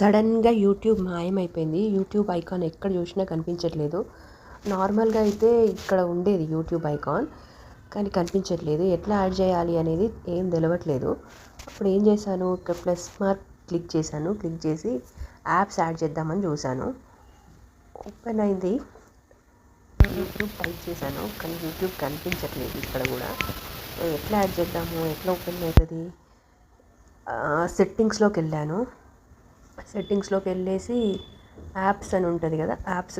సడన్గా యూట్యూబ్ మాయమైపోయింది. YouTube icon ఎక్కడ చూసినా కనిపించట్లేదు. నార్మల్గా అయితే ఇక్కడ ఉండేది యూట్యూబ్ ఐకాన్, కానీ కనిపించట్లేదు. ఎట్లా యాడ్ చేయాలి అనేది ఏం తెలవట్లేదు. అప్పుడు ఏం చేశాను, ఇక్కడ ప్లస్ మార్క్ క్లిక్ చేశాను. క్లిక్ చేసి యాప్స్ యాడ్ చేద్దామని చూశాను. ఓపెన్ అయింది. యూట్యూబ్ టైప్ చేశాను, కానీ యూట్యూబ్ కనిపించట్లేదు ఇక్కడ కూడా. ఎట్లా యాడ్ చేద్దాము, ఎట్లా ఓపెన్ అవుతుంది? సెట్టింగ్స్లోకి వెళ్ళాను. సెట్టింగ్స్లోకి వెళ్ళేసి యాప్స్ అని ఉంటుంది కదా, యాప్స్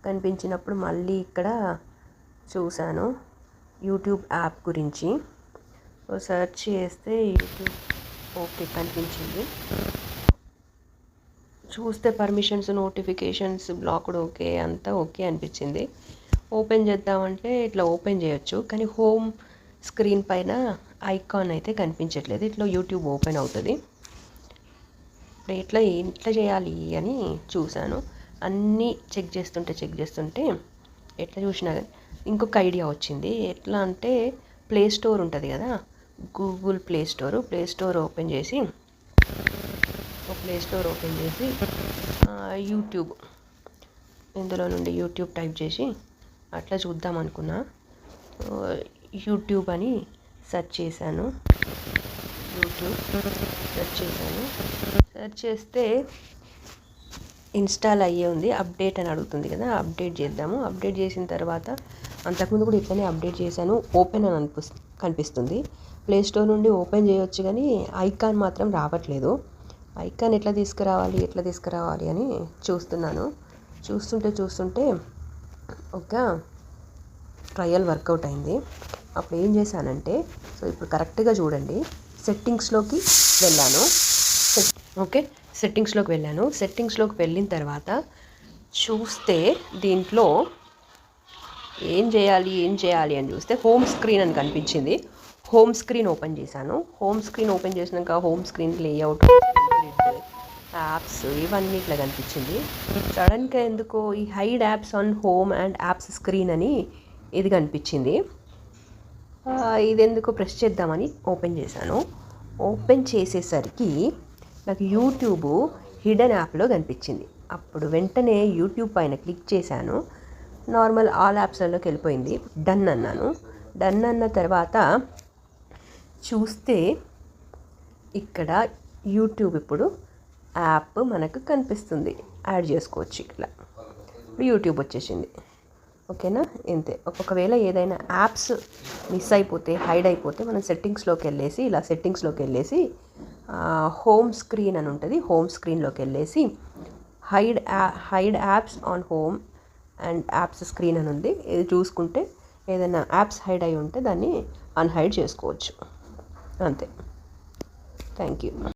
కనిపించినప్పుడు మళ్ళీ ఇక్కడ చూశాను యూట్యూబ్ యాప్ గురించి. సెర్చ్ చేస్తే యూట్యూబ్ ఓకే కనిపించింది. చూస్తే పర్మిషన్స్, నోటిఫికేషన్స్, బ్లాక్డ్ ఓకే, అంతా ఓకే అనిపించింది. ఓపెన్ చేద్దామంటే ఇట్లా ఓపెన్ చేయొచ్చు, కానీ హోమ్ స్క్రీన్ పైన ఐకాన్ అయితే కనిపించట్లేదు. ఇట్లా యూట్యూబ్ ఓపెన్ అవుతుంది. ఇప్పుడు ఎట్లా చేయాలి అని చూశాను. అన్నీ చెక్ చేస్తుంటే ఎట్లా చూసినా ఇంకొక ఐడియా వచ్చింది. ఎట్లా అంటే ప్లే స్టోర్ ఉంటుంది కదా, గూగుల్ ప్లే స్టోర్ ఓపెన్ చేసి యూట్యూబ్, ఇందులో నుండి యూట్యూబ్ టైప్ చేసి అట్లా చూద్దాం అనుకున్నా. యూట్యూబ్ అని సెర్చ్ చేశాను. సెర్చ్ చేస్తే ఇన్స్టాల్ అయ్యే ఉంది. అప్డేట్ అని అడుగుతుంది కదా, అప్డేట్ చేద్దాము. అప్డేట్ చేసిన తర్వాత అంతకుముందు కూడా ఇట్లనే అప్డేట్ చేశాను. ఓపెన్ అని కనిపిస్తుంది. ప్లే స్టోర్ నుండి ఓపెన్ చేయొచ్చు, కానీ ఐకాన్ మాత్రం రావట్లేదు. ఐకాన్ ఎట్లా తీసుకురావాలి అని చూస్తున్నాను. చూస్తుంటే ఒక ట్రయల్ వర్కౌట్ అయింది. అప్పుడు ఏం చేశానంటే, సో ఇప్పుడు కరెక్ట్గా చూడండి, సెట్టింగ్స్లోకి వెళ్ళాను. సెట్టింగ్స్లోకి వెళ్ళిన తర్వాత చూస్తే దీంట్లో ఏం చేయాలి అని చూస్తే హోమ్ స్క్రీన్ అని కనిపించింది. హోమ్ స్క్రీన్ ఓపెన్ చేశాను. హోమ్ స్క్రీన్ ఓపెన్ చేసినాక హోమ్ స్క్రీన్ లేఅవుట్, యాప్స్, ఇవన్నీ ఇట్లా కనిపించింది. సడన్గా ఎందుకో ఈ hide apps on home and apps screen అని ఇది కనిపించింది. ఇది ఎందుకో ప్రెస్ చేద్దామని ఓపెన్ చేశాను. ఓపెన్ చేసేసరికి నాకు యూట్యూబ్ హిడెన్ యాప్లో కనిపించింది. అప్పుడు వెంటనే యూట్యూబ్ పైన క్లిక్ చేశాను. నార్మల్ ఆల్ యాప్స్లోకి వెళ్ళిపోయింది. డన్ అన్నాను. డన్ అన్న తర్వాత చూస్తే ఇక్కడ యూట్యూబ్ ఇప్పుడు యాప్ మనకు కనిపిస్తుంది. యాడ్ చేసుకోవచ్చు. ఇట్లా ఇప్పుడు యూట్యూబ్ వచ్చేసింది. ఓకేనా, ఇంతే. ఒకవేళ ఏదైనా యాప్స్ మిస్ అయిపోతే, హైడ్ అయిపోతే, మనం సెట్టింగ్స్లోకి వెళ్ళేసి హోమ్ స్క్రీన్ అని ఉంటుంది. హోమ్ స్క్రీన్లోకి వెళ్ళేసి hide apps on home and apps screen అని ఉంది. ఇది చూసుకుంటే ఏదైనా యాప్స్ హైడ్ అయి ఉంటే దాన్ని అన్హైడ్ చేసుకోవచ్చు. అంతే. Thank you.